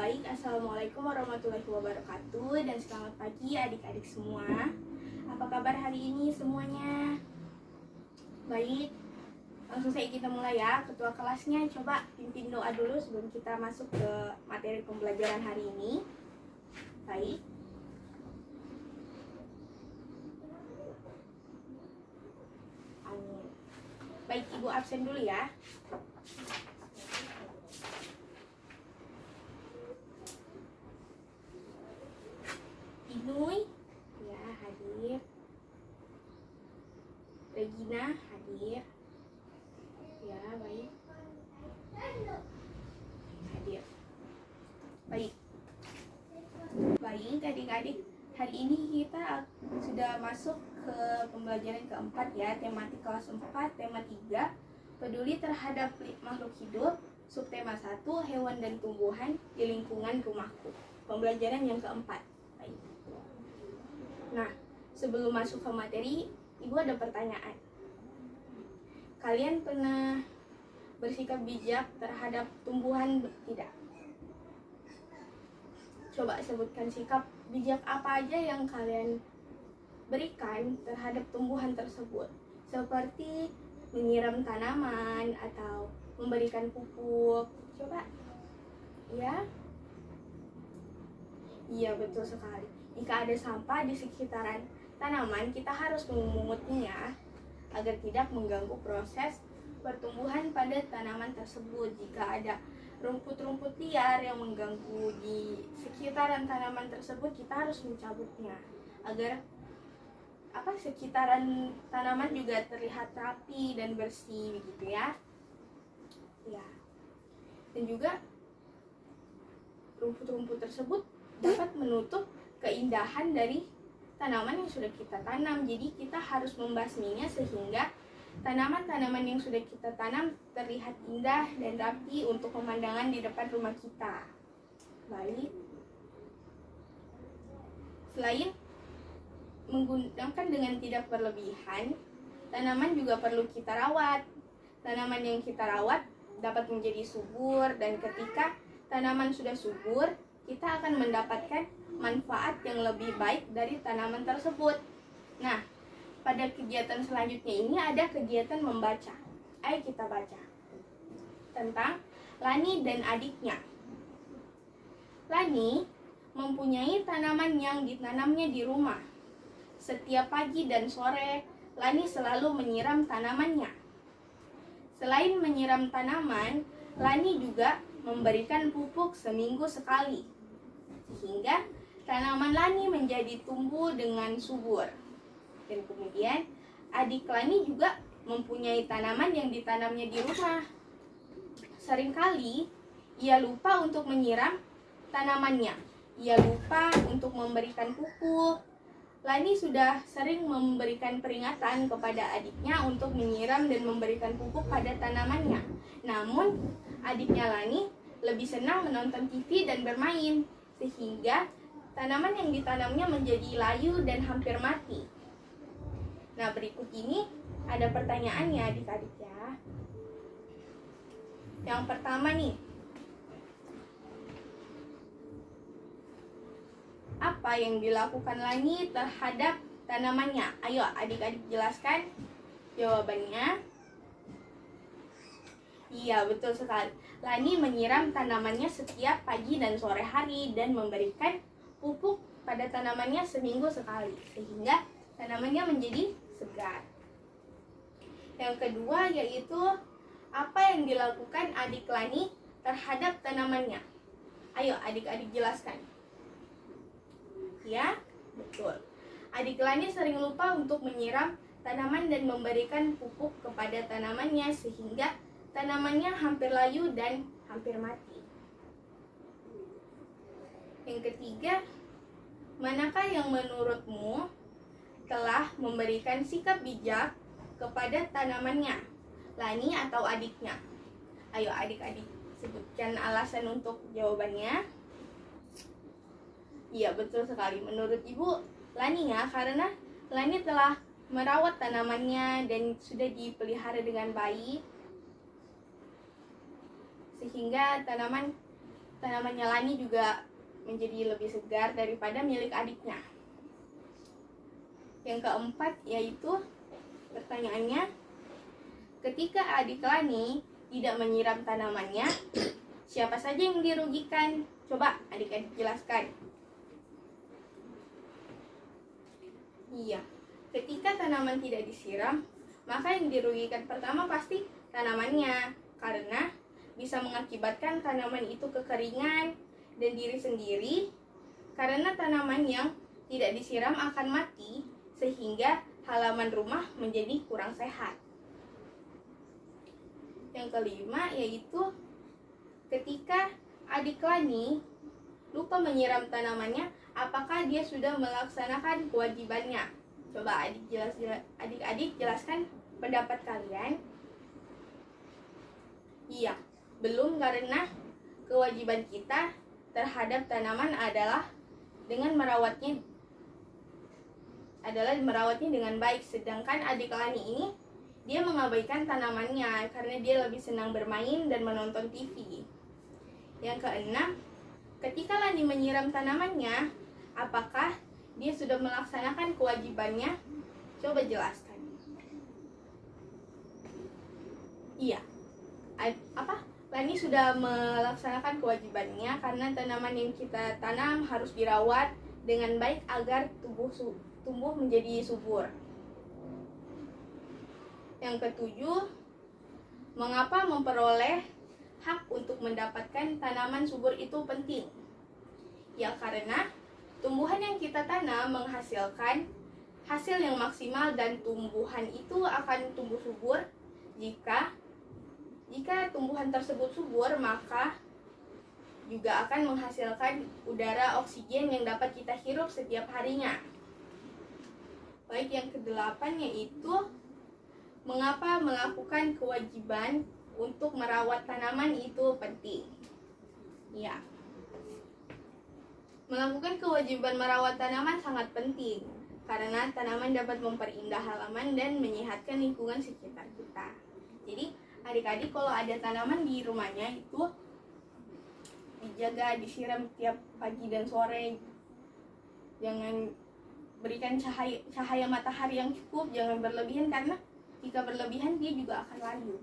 Baik, Assalamualaikum warahmatullahi wabarakatuh dan selamat pagi adik-adik semua. Apa kabar hari ini semuanya? Baik, langsung saja kita mulai ya. Ketua kelasnya coba pimpin doa dulu sebelum kita masuk ke materi pembelajaran hari ini. Baik. Amin. Baik, Ibu absen dulu ya. Inui ya hadir, Regina hadir ya, baik, hadir. Baik adik-adik, hari ini kita sudah masuk ke pembelajaran keempat ya, tematik kelas 4, tema 3, peduli terhadap makhluk hidup, subtema 1, hewan dan tumbuhan di lingkungan rumahku. Pembelajaran yang keempat. Baik. Nah, sebelum masuk ke materi, Ibu ada pertanyaan. Kalian pernah bersikap bijak terhadap tumbuhan tidak? Coba sebutkan sikap bijak apa aja yang kalian berikan terhadap tumbuhan tersebut. Seperti menyiram tanaman atau memberikan pupuk. Coba. Ya? Iya, betul sekali. Jika ada sampah di sekitaran tanaman, kita harus memungutnya agar tidak mengganggu proses pertumbuhan pada tanaman tersebut. Jika ada rumput-rumput liar yang mengganggu di sekitaran tanaman tersebut, kita harus mencabutnya agar sekitaran tanaman juga terlihat rapi dan bersih begitu ya. Ya. Dan juga rumput-rumput tersebut dapat menutup keindahan dari tanaman yang sudah kita tanam. Jadi kita harus membasminya sehingga tanaman-tanaman yang sudah kita tanam terlihat indah dan rapi untuk pemandangan di depan rumah kita. Baik. Selain menggunakan dengan tidak berlebihan, tanaman juga perlu kita rawat. Tanaman yang kita rawat dapat menjadi subur, dan ketika tanaman sudah subur, kita akan mendapatkan manfaat yang lebih baik dari tanaman tersebut. Nah, pada kegiatan selanjutnya ini ada kegiatan membaca. Ayo kita baca tentang Lani dan adiknya. Lani mempunyai tanaman yang ditanamnya di rumah. Setiap pagi dan sore, Lani selalu menyiram tanamannya. Selain menyiram tanaman, Lani juga memberikan pupuk seminggu sekali, sehingga tanaman Lani menjadi tumbuh dengan subur. Dan kemudian adik Lani juga mempunyai tanaman yang ditanamnya di rumah. Seringkali ia lupa untuk menyiram tanamannya. Ia lupa untuk memberikan pupuk. Lani sudah sering memberikan peringatan kepada adiknya untuk menyiram dan memberikan pupuk pada tanamannya. Namun, adiknya Lani lebih senang menonton TV dan bermain, sehingga tanaman yang ditanamnya menjadi layu dan hampir mati. Nah, berikut ini ada pertanyaannya adik-adik ya. Yang pertama nih, apa yang dilakukan Lani terhadap tanamannya? Ayo adik-adik jelaskan jawabannya. Iya, betul sekali. Lani menyiram tanamannya setiap pagi dan sore hari dan memberikan pupuk pada tanamannya seminggu sekali, sehingga tanamannya menjadi segar. Yang kedua yaitu, apa yang dilakukan adik Lani terhadap tanamannya? Ayo adik-adik jelaskan. Ya, betul. Adik Lani sering lupa untuk menyiram tanaman dan memberikan pupuk kepada tanamannya, sehingga tanamannya hampir layu dan hampir mati. Yang ketiga, manakah yang menurutmu telah memberikan sikap bijak kepada tanamannya, Lani atau adiknya? Ayo adik-adik sebutkan alasan untuk jawabannya. Iya, betul sekali. Menurut Ibu, Lani ya, karena Lani telah merawat tanamannya dan sudah dipelihara dengan baik, sehingga tanaman tanamannya Lani juga menjadi lebih segar daripada milik adiknya. Yang keempat yaitu pertanyaannya, ketika adik Lani tidak menyiram tanamannya, siapa saja yang dirugikan? Coba adik-adik jelaskan. Iya, ketika tanaman tidak disiram, maka yang dirugikan pertama pasti tanamannya, karena bisa mengakibatkan tanaman itu kekeringan dan diri sendiri, karena tanaman yang tidak disiram akan mati, sehingga halaman rumah menjadi kurang sehat. Yang kelima yaitu ketika adik Lani lupa menyiram tanamannya, apakah dia sudah melaksanakan kewajibannya? Coba adik-adik jelaskan pendapat kalian. Iya, belum, karena kewajiban kita terhadap tanaman adalah merawatnya dengan baik. Sedangkan adik Lani ini dia mengabaikan tanamannya karena dia lebih senang bermain dan menonton TV. Yang keenam, ketika Lani menyiram tanamannya, apakah dia sudah melaksanakan kewajibannya? Coba jelaskan. Iya. Lani sudah melaksanakan kewajibannya karena tanaman yang kita tanam harus dirawat dengan baik agar tumbuh menjadi subur. Yang ketujuh, mengapa memperoleh hak untuk mendapatkan tanaman subur itu penting? Ya, karena tumbuhan yang kita tanam menghasilkan hasil yang maksimal, dan tumbuhan itu akan tumbuh subur jika tumbuhan tersebut subur, maka juga akan menghasilkan udara oksigen yang dapat kita hirup setiap harinya. Baik, yang kedelapan yaitu mengapa melakukan kewajiban untuk merawat tanaman itu penting. Ya, melakukan kewajiban merawat tanaman sangat penting karena tanaman dapat memperindah halaman dan menyehatkan lingkungan sekitar kita. Jadi adik-adik kalau ada tanaman di rumahnya itu dijaga, disiram tiap pagi dan sore. Jangan berikan cahaya matahari yang cukup, jangan berlebihan, karena jika berlebihan dia juga akan layu,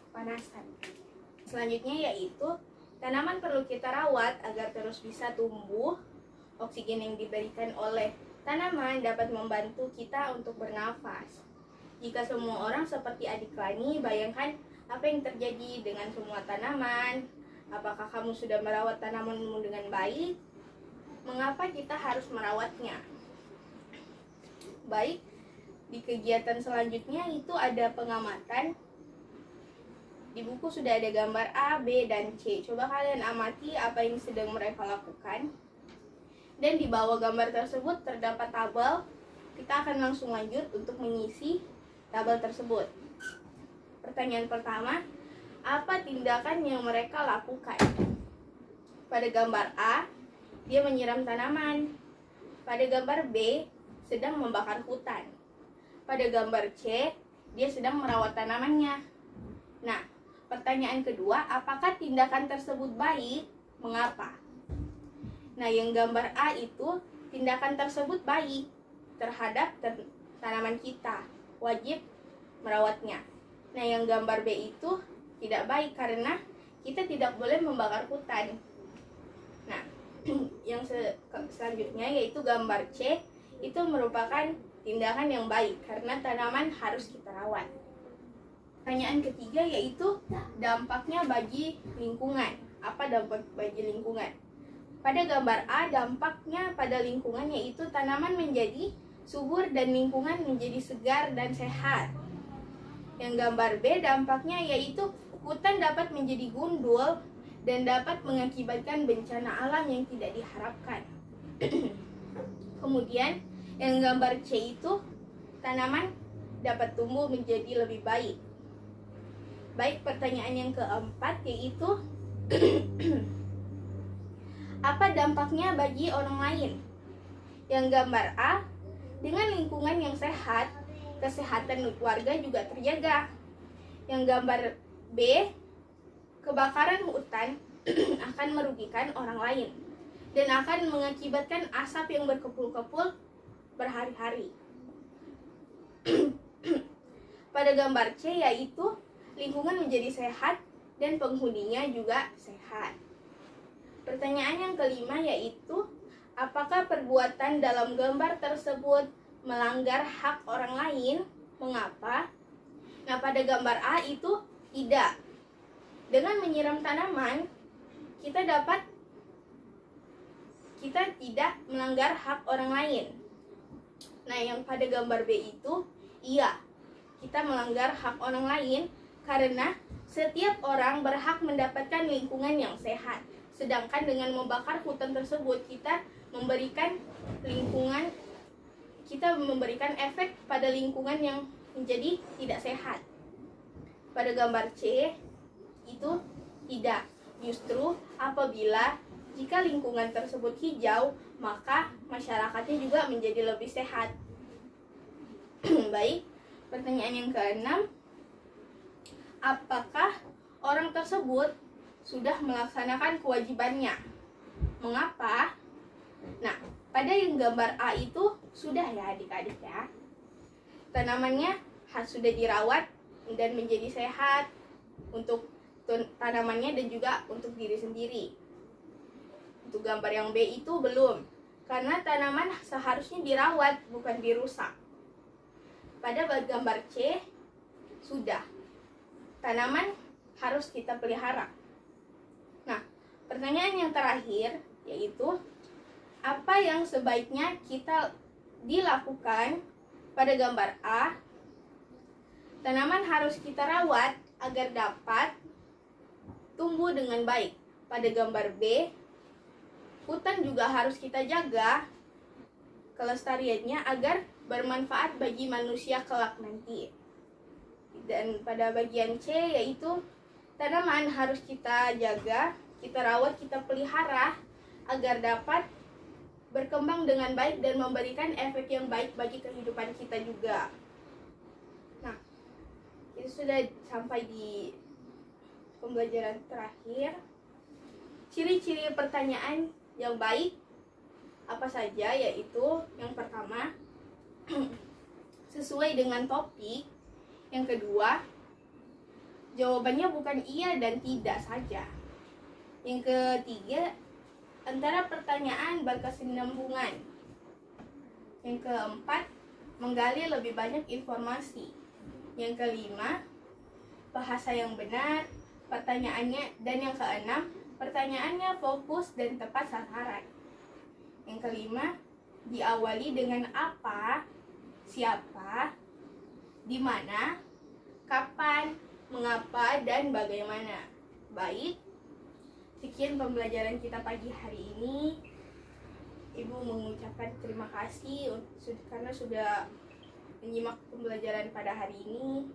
kepanasan. Selanjutnya yaitu tanaman perlu kita rawat agar terus bisa tumbuh. Oksigen yang diberikan oleh tanaman dapat membantu kita untuk bernafas. Jika semua orang seperti adik Lani, bayangkan apa yang terjadi dengan semua tanaman. Apakah kamu sudah merawat tanamanmu dengan baik? Mengapa kita harus merawatnya? Baik, di kegiatan selanjutnya itu ada pengamatan. Di buku sudah ada gambar A, B, dan C. Coba kalian amati apa yang sedang mereka lakukan. Dan di bawah gambar tersebut terdapat tabel. Kita akan langsung lanjut untuk mengisi tabel tersebut. Pertanyaan pertama, apa tindakan yang mereka lakukan? Pada gambar A, dia menyiram tanaman. Pada gambar B, sedang membakar hutan. Pada gambar C, dia sedang merawat tanamannya. Nah, pertanyaan kedua, apakah tindakan tersebut baik? Mengapa? Nah, yang gambar A itu, tindakan tersebut baik terhadap tanaman kita. Wajib merawatnya. Nah, yang gambar B itu tidak baik karena kita tidak boleh membakar hutan. Nah, yang selanjutnya yaitu gambar C, itu merupakan tindakan yang baik karena tanaman harus kita rawat. Pertanyaan ketiga yaitu dampaknya bagi lingkungan. Apa dampak bagi lingkungan? Pada gambar A, dampaknya pada lingkungan yaitu tanaman menjadi subur dan lingkungan menjadi segar dan sehat. Yang gambar B, dampaknya yaitu hutan dapat menjadi gundul dan dapat mengakibatkan bencana alam yang tidak diharapkan. Kemudian yang gambar C itu tanaman dapat tumbuh menjadi lebih baik. Baik, pertanyaan yang keempat yaitu apa dampaknya bagi orang lain? Yang gambar A, dengan lingkungan yang sehat, kesehatan warga juga terjaga. Yang gambar B, kebakaran hutan akan merugikan orang lain dan akan mengakibatkan asap yang berkepul-kepul berhari-hari. Pada gambar C yaitu lingkungan menjadi sehat dan penghuninya juga sehat. Pertanyaan yang kelima yaitu apakah perbuatan dalam gambar tersebut melanggar hak orang lain? Mengapa? Nah, pada gambar A itu tidak. Dengan menyiram tanaman, kita tidak melanggar hak orang lain. Nah, yang pada gambar B itu iya. Kita melanggar hak orang lain karena setiap orang berhak mendapatkan lingkungan yang sehat. Sedangkan dengan membakar hutan tersebut, kita memberikan efek pada lingkungan yang menjadi tidak sehat. Pada gambar C itu tidak. Justru apabila jika lingkungan tersebut hijau, maka masyarakatnya juga menjadi lebih sehat. Baik, pertanyaan yang keenam, apakah orang tersebut sudah melaksanakan kewajibannya? Mengapa? Nah, pada yang gambar A itu sudah ya adik-adik ya. Tanamannya sudah dirawat dan menjadi sehat untuk tanamannya dan juga untuk diri sendiri. Untuk gambar yang B itu belum, karena tanaman seharusnya dirawat bukan dirusak. Pada gambar C sudah, tanaman harus kita pelihara. Nah, pertanyaan yang terakhir yaitu apa yang sebaiknya kita dilakukan? Pada gambar A, tanaman harus kita rawat agar dapat tumbuh dengan baik. Pada gambar B, hutan juga harus kita jaga kelestariannya agar bermanfaat bagi manusia kelak nanti. Dan pada bagian C yaitu tanaman harus kita jaga, kita rawat, kita pelihara agar dapat berkembang dengan baik dan memberikan efek yang baik bagi kehidupan kita juga. Nah, itu sudah sampai di pembelajaran terakhir. Ciri-ciri pertanyaan yang baik apa saja? Yaitu yang pertama, sesuai dengan topik. Yang kedua, jawabannya bukan iya dan tidak saja. Yang ketiga, antara pertanyaan berkesinambungan. Yang keempat, menggali lebih banyak informasi. Yang kelima, bahasa yang benar pertanyaannya. Dan yang keenam, pertanyaannya fokus dan tepat sasaran. Yang kelima, diawali dengan apa, siapa, di mana, kapan, mengapa, dan bagaimana. Baik, sekian pembelajaran kita pagi hari ini. Ibu mengucapkan terima kasih karena sudah menyimak pembelajaran pada hari ini.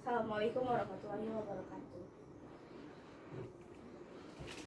Assalamualaikum warahmatullahi wabarakatuh.